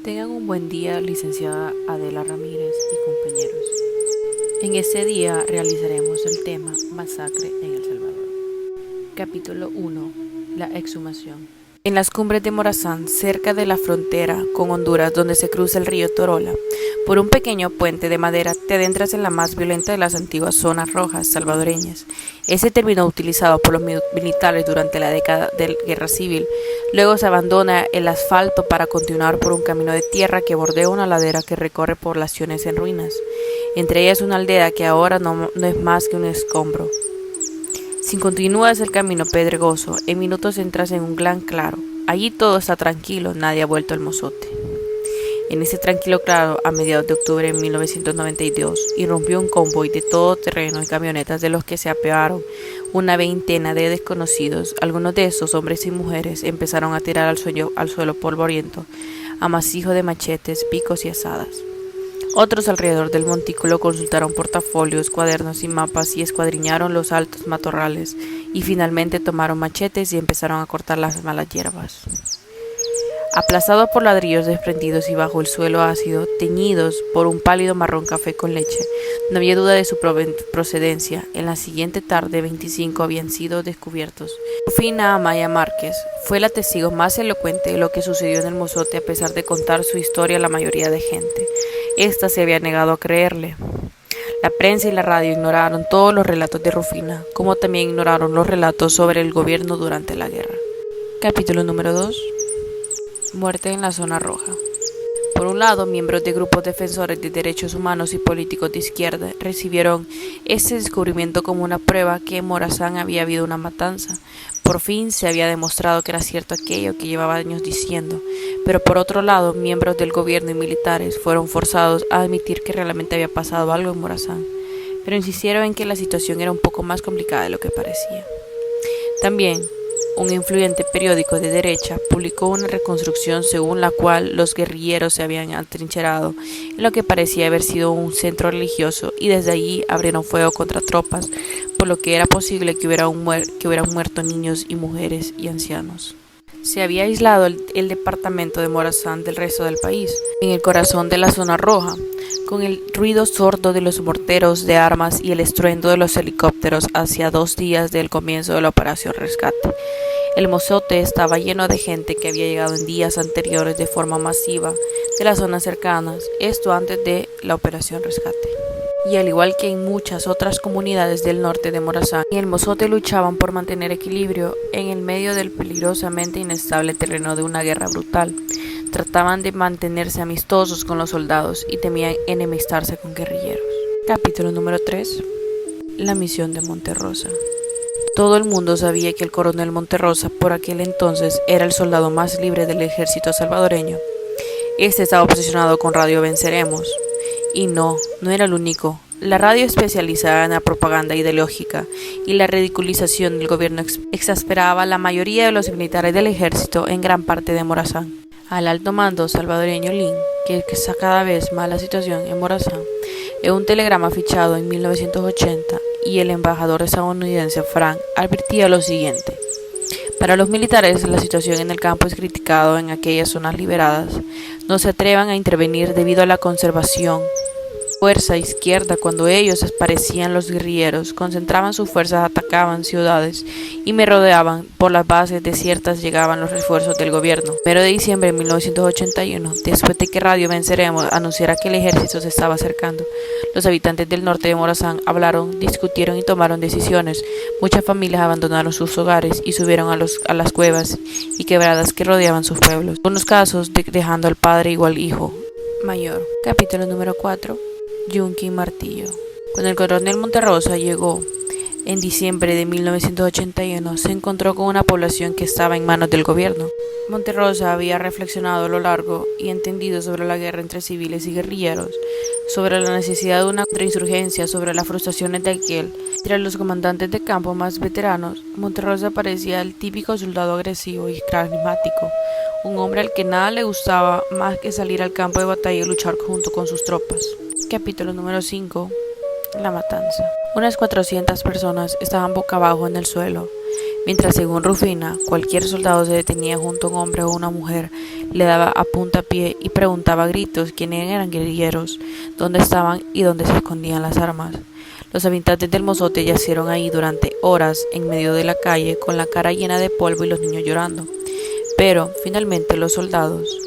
Tengan un buen día, licenciada Adela Ramírez y compañeros. En este día realizaremos el tema Masacre en El Salvador. Capítulo 1. La exhumación. En las cumbres de Morazán, cerca de la frontera con Honduras, donde se cruza el río Torola, por un pequeño puente de madera te adentras en la más violenta de las antiguas zonas rojas salvadoreñas. Ese término utilizado por los militares durante la década de la Guerra Civil. Luego se abandona el asfalto para continuar por un camino de tierra que bordea una ladera que recorre poblaciones en ruinas, entre ellas una aldea que ahora no es más que un escombro. Si continúas el camino pedregoso, en minutos entras en un gran claro. Allí todo está tranquilo, nadie ha vuelto al mozote. En ese tranquilo claro, a mediados de octubre de 1992, irrumpió un convoy de todo terreno y camionetas de los que se apearon una veintena de desconocidos. Algunos de esos, hombres y mujeres, empezaron a tirar al suelo polvoriento, amasijo de machetes, picos y azadas. Otros alrededor del montículo consultaron portafolios, cuadernos y mapas y escuadriñaron los altos matorrales y finalmente tomaron machetes y empezaron a cortar las malas hierbas. Aplazados por ladrillos desprendidos y bajo el suelo ácido, teñidos por un pálido marrón café con leche, no había duda de su procedencia. En la siguiente tarde, 25 habían sido descubiertos. Rufina Amaya Márquez fue la testigo más elocuente de lo que sucedió en el mozote, a pesar de contar su historia a la mayoría de gente. Esta se había negado a creerle. La prensa y la radio ignoraron todos los relatos de Rufina, como también ignoraron los relatos sobre el gobierno durante la guerra. Capítulo número 2. Muerte en la zona roja. Por un lado, miembros de grupos defensores de derechos humanos y políticos de izquierda recibieron este descubrimiento como una prueba que en Morazán había habido una matanza. Por fin se había demostrado que era cierto aquello que llevaba años diciendo, pero por otro lado, miembros del gobierno y militares fueron forzados a admitir que realmente había pasado algo en Morazán, pero insistieron en que la situación era un poco más complicada de lo que parecía. También, un influyente periódico de derecha publicó una reconstrucción según la cual los guerrilleros se habían atrincherado en lo que parecía haber sido un centro religioso y desde allí abrieron fuego contra tropas, por lo que era posible que hubieran muerto niños y mujeres y ancianos. Se había aislado el departamento de Morazán del resto del país, en el corazón de la zona roja, con el ruido sordo de los morteros de armas y el estruendo de los helicópteros hacia 2 días del comienzo de la operación Rescate. El mozote estaba lleno de gente que había llegado en días anteriores de forma masiva de las zonas cercanas, esto antes de la operación Rescate. Y al igual que en muchas otras comunidades del norte de Morazán, en el mozote luchaban por mantener equilibrio en el medio del peligrosamente inestable terreno de una guerra brutal. Trataban de mantenerse amistosos con los soldados y temían enemistarse con guerrilleros. Capítulo número 3. La misión de Monterrosa. Todo el mundo sabía que el coronel Monterrosa por aquel entonces era el soldado más libre del ejército salvadoreño. Este estaba obsesionado con Radio Venceremos. Y no era el único. La radio especializada en la propaganda ideológica y la ridiculización del gobierno exasperaba a la mayoría de los militares del ejército en gran parte de Morazán. Al alto mando salvadoreño Lin, que está cada vez más la situación en Morazán, en un telegrama fichado en 1980, y el embajador estadounidense Frank advertía lo siguiente: para los militares la situación en el campo es criticada en aquellas zonas liberadas. No se atrevan a intervenir debido a la conservación fuerza izquierda. Cuando ellos aparecían los guerrilleros, concentraban sus fuerzas, atacaban ciudades y me rodeaban. Por las bases desiertas llegaban los refuerzos del gobierno. 1 de diciembre de 1981, después de que Radio Venceremos anunciara que el ejército se estaba acercando, los habitantes del norte de Morazán hablaron, discutieron y tomaron decisiones. Muchas familias abandonaron sus hogares y subieron a las cuevas y quebradas que rodeaban sus pueblos, en algunos casos dejando al padre igual hijo mayor. Capítulo número 4. Yunque y martillo. Cuando el coronel Monterrosa llegó en diciembre de 1981, se encontró con una población que estaba en manos del gobierno. Monterrosa había reflexionado a lo largo y entendido sobre la guerra entre civiles y guerrilleros, sobre la necesidad de una contrainsurgencia, sobre las frustraciones de aquel. Entre los comandantes de campo más veteranos, Monterrosa parecía el típico soldado agresivo y carismático, un hombre al que nada le gustaba más que salir al campo de batalla y luchar junto con sus tropas. Capítulo número 5. La matanza. Unas 400 personas estaban boca abajo en el suelo, mientras según Rufina, cualquier soldado se detenía junto a un hombre o una mujer, le daba a puntapié y preguntaba a gritos quiénes eran guerrilleros, dónde estaban y dónde se escondían las armas. Los habitantes del mozote yacieron ahí durante horas en medio de la calle con la cara llena de polvo y los niños llorando. Pero finalmente los soldados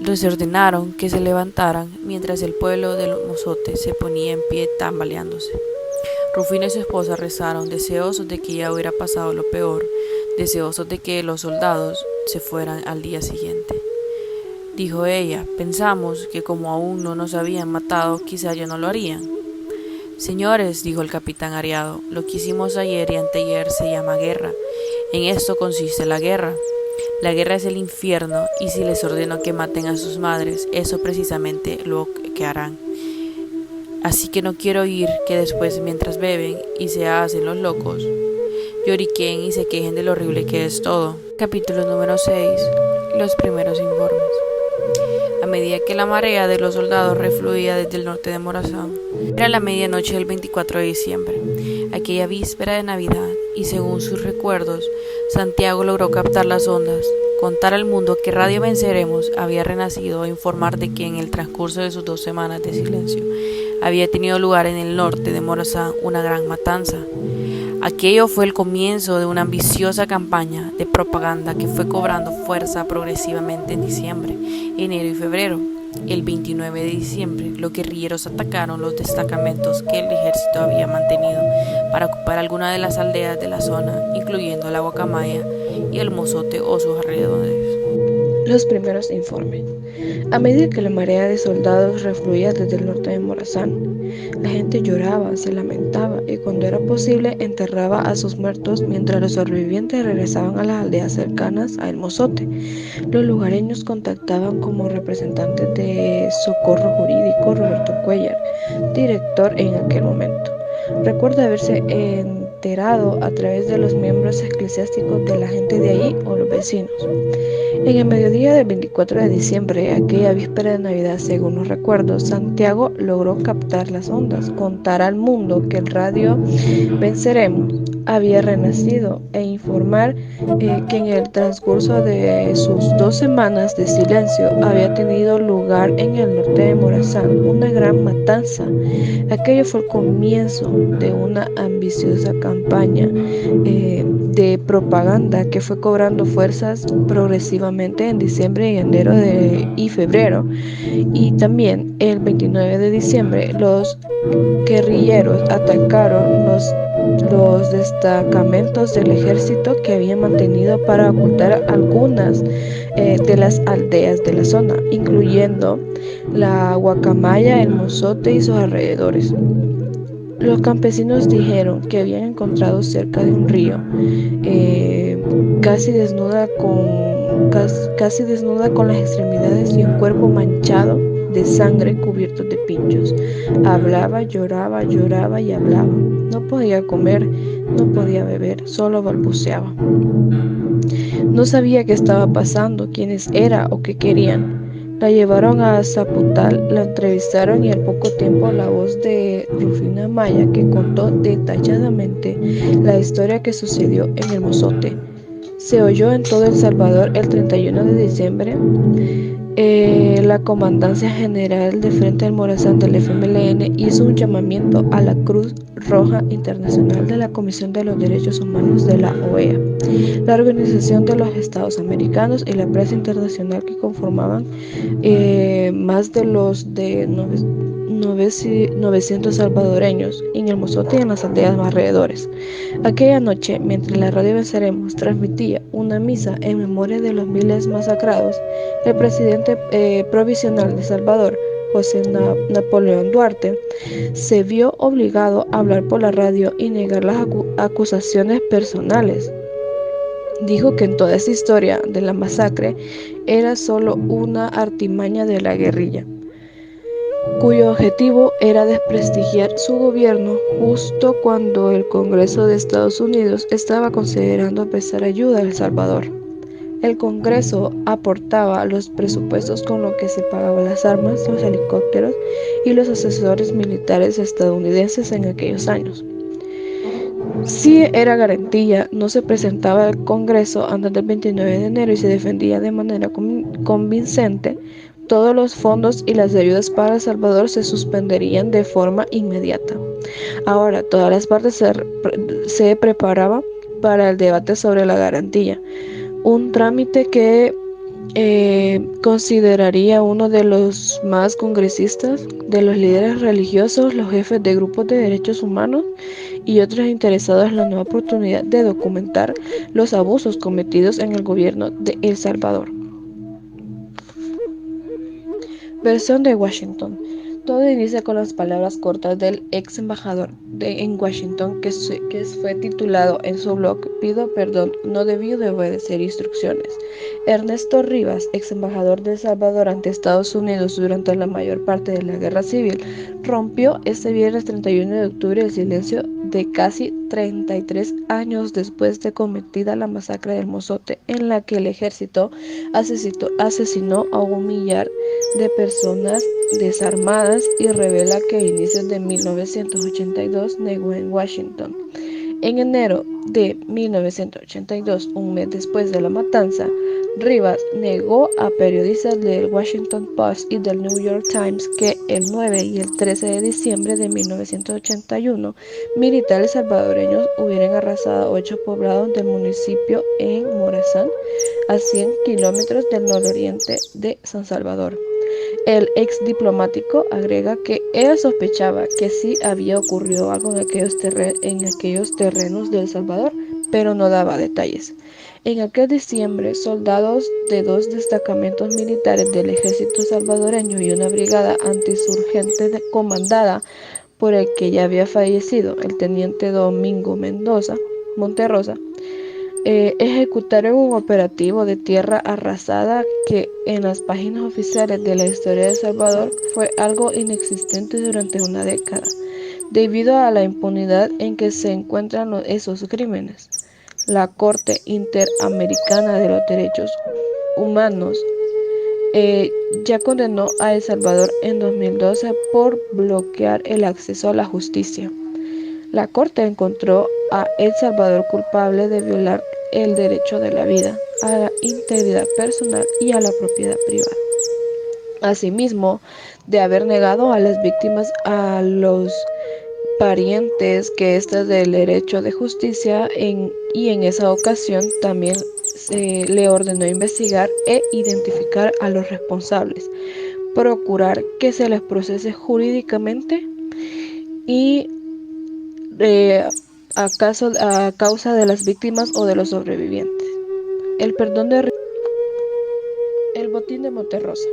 les ordenaron que se levantaran mientras el pueblo del mozote se ponía en pie tambaleándose. Rufina y su esposa rezaron, deseosos de que ya hubiera pasado lo peor, deseosos de que los soldados se fueran al día siguiente. Dijo ella, pensamos que como aún no nos habían matado, quizá ya no lo harían. Señores, dijo el capitán Ariado, lo que hicimos ayer y anteayer se llama guerra. En esto consiste la guerra. La guerra es el infierno y si les ordeno que maten a sus madres, eso precisamente lo que harán. Así que no quiero oír que después mientras beben y se hacen los locos, lloriquen y se quejen de lo horrible que es todo. Capítulo número 6. Los primeros informes. A medida que la marea de los soldados refluía desde el norte de Morazán, era la medianoche del 24 de diciembre, aquella víspera de Navidad, y según sus recuerdos, Santiago logró captar las ondas, contar al mundo que Radio Venceremos había renacido e informar de que en el transcurso de sus 2 semanas de silencio había tenido lugar en el norte de Morazán una gran matanza. Aquello fue el comienzo de una ambiciosa campaña de propaganda que fue cobrando fuerza progresivamente en diciembre, enero y febrero. El 29 de diciembre, los guerrilleros atacaron los destacamentos que el ejército había mantenido para ocupar algunas de las aldeas de la zona, incluyendo la Guacamaya y el Mozote o sus alrededores. Los primeros informes. A medida que la marea de soldados refluía desde el norte de Morazán, la gente lloraba, se lamentaba y cuando era posible enterraba a sus muertos mientras los sobrevivientes regresaban a las aldeas cercanas a El Mozote. Los lugareños contactaban como representantes de Socorro Jurídico Roberto Cuellar, director en aquel momento. Recuerda haberse enterado a través de los miembros eclesiásticos de la gente de ahí o los vecinos. En el mediodía del 24 de diciembre, aquella víspera de Navidad, según los recuerdos, Santiago logró captar las ondas, contar al mundo que el Radio Venceremos había renacido e informar que en el transcurso de sus 2 semanas de silencio había tenido lugar en el norte de Morazán una gran matanza. Aquello fue el comienzo de una ambiciosa campaña de propaganda que fue cobrando fuerzas progresivamente en diciembre y enero y febrero. Y también el 29 de diciembre los guerrilleros atacaron los destacamentos del ejército que habían mantenido para ocultar algunas de las aldeas de la zona, incluyendo la Guacamaya, el Mozote y sus alrededores. Los campesinos dijeron que habían encontrado cerca de un río, casi desnuda con las extremidades y un cuerpo manchado de sangre cubierto de pinchos. Hablaba, lloraba y hablaba. No podía comer, no podía beber, solo balbuceaba. No sabía qué estaba pasando, quiénes era o qué querían. La llevaron a Zaputal, la entrevistaron y al poco tiempo la voz de Rufina Maya, que contó detalladamente la historia que sucedió en el Mozote, se oyó en todo El Salvador el 31 de diciembre. La Comandancia General de Frente al Morazán del FMLN hizo un llamamiento a la Cruz Roja Internacional de la Comisión de los Derechos Humanos de la OEA, la Organización de los Estados Americanos y la prensa internacional que conformaban más de los de 900 salvadoreños en el Mozote y en las aldeas alrededores. Aquella noche, mientras la Radio Venceremos transmitía una misa en memoria de los miles masacrados, el presidente provisional de Salvador, José Napoleón Duarte, se vio obligado a hablar por la radio y negar las acusaciones personales. Dijo que en toda esa historia de la masacre era solo una artimaña de la guerrilla, cuyo objetivo era desprestigiar su gobierno justo cuando el Congreso de Estados Unidos estaba considerando prestar ayuda a El Salvador. El Congreso aportaba los presupuestos con los que se pagaban las armas, los helicópteros y los asesores militares estadounidenses en aquellos años. Si era garantía, no se presentaba al Congreso antes del 29 de enero y se defendía de manera convincente, todos los fondos y las ayudas para El Salvador se suspenderían de forma inmediata. Ahora, todas las partes se preparaban para el debate sobre la garantía, un trámite que consideraría uno de los más congresistas, de los líderes religiosos, los jefes de grupos de derechos humanos y otros interesados en la nueva oportunidad de documentar los abusos cometidos en el gobierno de El Salvador. Versión de Washington. Todo inicia con las palabras cortas del ex embajador en Washington que fue titulado en su blog: "Pido perdón, no debí de obedecer instrucciones". Ernesto Rivas, ex embajador de El Salvador ante Estados Unidos durante la mayor parte de la guerra civil, rompió este viernes 31 de octubre el silencio de casi 33 años después de cometida la masacre del Mozote, en la que el ejército asesinó a un millar de personas desarmadas, y revela que a inicios de 1982 negó en Washington. En enero de 1982, un mes después de la matanza, Rivas negó a periodistas del Washington Post y del New York Times que el 9 y el 13 de diciembre de 1981 militares salvadoreños hubieran arrasado 8 poblados del municipio en Morazán, a 100 kilómetros del nororiente de San Salvador. El ex diplomático agrega que él sospechaba que sí había ocurrido algo en aquellos terrenos de El Salvador, pero no daba detalles. En aquel diciembre, soldados de 2 destacamentos militares del ejército salvadoreño y una brigada antiinsurgente comandada por el que ya había fallecido, el teniente Domingo Monterrosa, ejecutaron un operativo de tierra arrasada que en las páginas oficiales de la historia de El Salvador fue algo inexistente durante una década, debido a la impunidad en que se encuentran esos crímenes. La Corte Interamericana de los Derechos Humanos ya condenó a El Salvador en 2012 por bloquear el acceso a la justicia. La Corte encontró a El Salvador culpable de violar el derecho de la vida, a la integridad personal y a la propiedad privada. Asimismo, de haber negado a las víctimas, a los parientes que éstas del derecho de justicia, y en esa ocasión también le ordenó investigar e identificar a los responsables, procurar que se les procese jurídicamente y a causa de las víctimas o de los sobrevivientes. El perdón de el botín de Monterrosa.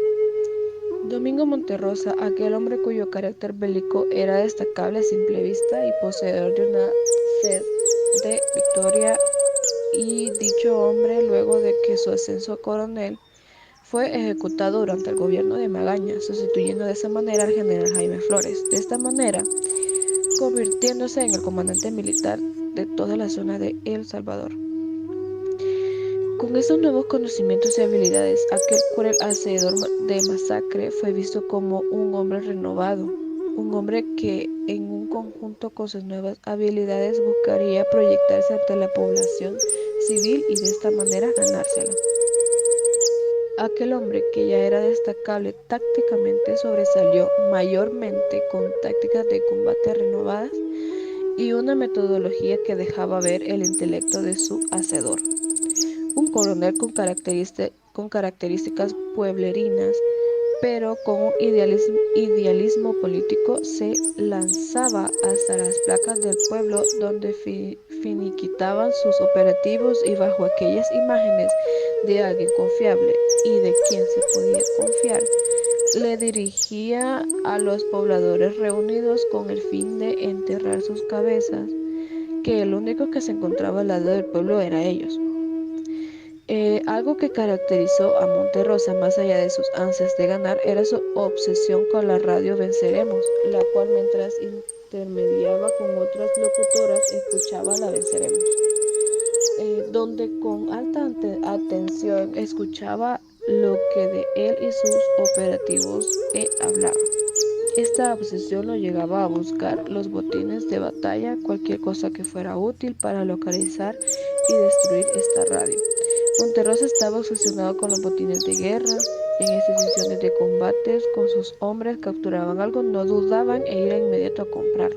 Domingo Monterrosa, aquel hombre cuyo carácter bélico era destacable a simple vista y poseedor de una sed de victoria, y dicho hombre, luego de que su ascenso a coronel, fue ejecutado durante el gobierno de Magaña, sustituyendo de esa manera al general Jaime Flores, de esta manera convirtiéndose en el comandante militar de toda la zona de El Salvador. Con estos nuevos conocimientos y habilidades, aquel cruel hacedor de masacre fue visto como un hombre renovado, un hombre que en un conjunto con sus nuevas habilidades buscaría proyectarse ante la población civil y de esta manera ganársela. Aquel hombre que ya era destacable tácticamente sobresalió mayormente con tácticas de combate renovadas y una metodología que dejaba ver el intelecto de su hacedor. Un coronel con características pueblerinas, pero con un idealismo político, se lanzaba hasta las placas del pueblo donde finiquitaban sus operativos, y bajo aquellas imágenes de alguien confiable y de quien se podía confiar, le dirigía a los pobladores reunidos con el fin de enterrar sus cabezas, que el único que se encontraba al lado del pueblo era ellos. Algo que caracterizó a Monterrosa, más allá de sus ansias de ganar, era su obsesión con la radio Venceremos, la cual, mientras intermediaba con otras locutoras, escuchaba la Venceremos, donde con alta atención escuchaba lo que de él y sus operativos hablaba. Esta obsesión lo llevaba a buscar los botines de batalla, cualquier cosa que fuera útil para localizar y destruir esta radio. Monterroso estaba obsesionado con los botines de guerra. En estas sesiones de combates con sus hombres capturaban algo, no dudaban e ir inmediato a comprarlo.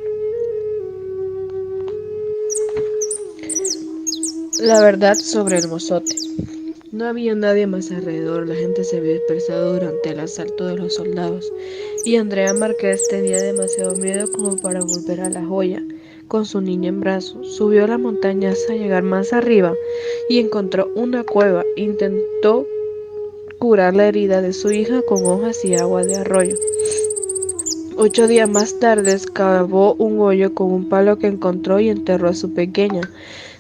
La verdad sobre el mozote. No había nadie más alrededor, la gente se había dispersado durante el asalto de los soldados, y Andrea Márquez tenía demasiado miedo como para volver a La Joya. Con su niña en brazos, subió a la montaña hasta llegar más arriba y encontró una cueva. Intentó curar la herida de su hija con hojas y agua de arroyo. 8 días más tarde cavó un hoyo con un palo que encontró y enterró a su pequeña.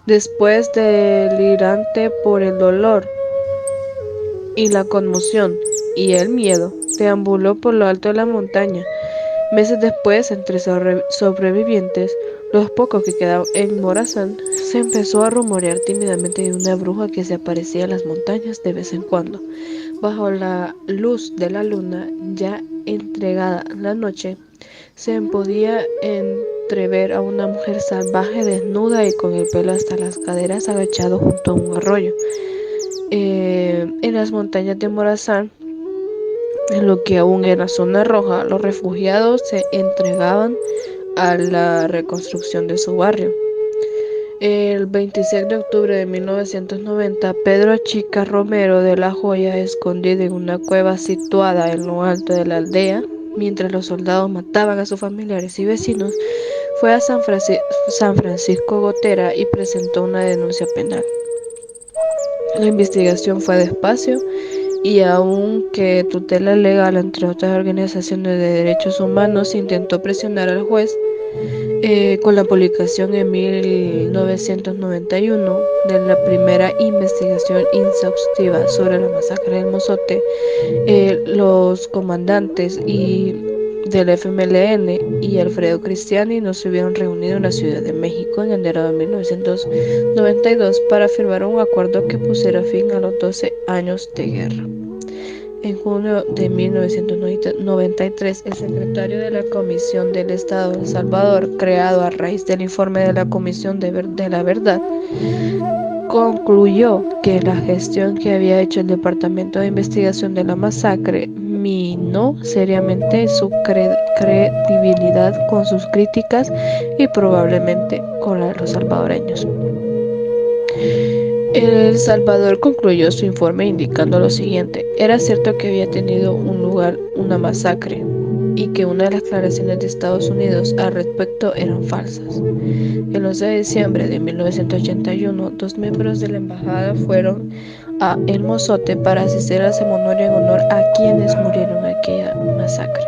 Después, delirante por el dolor y la conmoción y el miedo, deambuló por lo alto de la montaña. Meses después, entre sobrevivientes, los pocos que quedaban en Morazán, se empezó a rumorear tímidamente de una bruja que se aparecía en las montañas de vez en cuando. Bajo la luz de la luna, ya entregada la noche, se podía entrever a una mujer salvaje, desnuda y con el pelo hasta las caderas, agachado junto a un arroyo. En las montañas de Morazán, en lo que aún era zona roja, los refugiados se entregaban a la reconstrucción de su barrio. El 26 de octubre de 1990, Pedro Chica Romero de La Joya, escondido en una cueva situada en lo alto de la aldea, mientras los soldados mataban a sus familiares y vecinos, fue a San Francisco Gotera y presentó una denuncia penal. La investigación fue despacio y aunque tutela legal, entre otras organizaciones de derechos humanos, intentó presionar al juez con la publicación en 1991 de la primera investigación exhaustiva sobre la masacre del Mozote. Los comandantes del FMLN y Alfredo Cristiani no se hubieron reunido en la Ciudad de México en enero de 1992 para firmar un acuerdo que pusiera fin a los 12 años de guerra. En junio de 1993, el secretario de la Comisión del Estado de El Salvador, creado a raíz del informe de la Comisión de la Verdad, concluyó que la gestión que había hecho el Departamento de Investigación de la Masacre minó seriamente su credibilidad con sus críticas y probablemente con la de los salvadoreños. El Salvador concluyó su informe indicando lo siguiente: era cierto que había tenido lugar una masacre y que una de las declaraciones de Estados Unidos al respecto eran falsas. El 11 de diciembre de 1981, 2 miembros de la embajada fueron a El Mozote para asistir a la ceremonia en honor a quienes murieron en aquella masacre.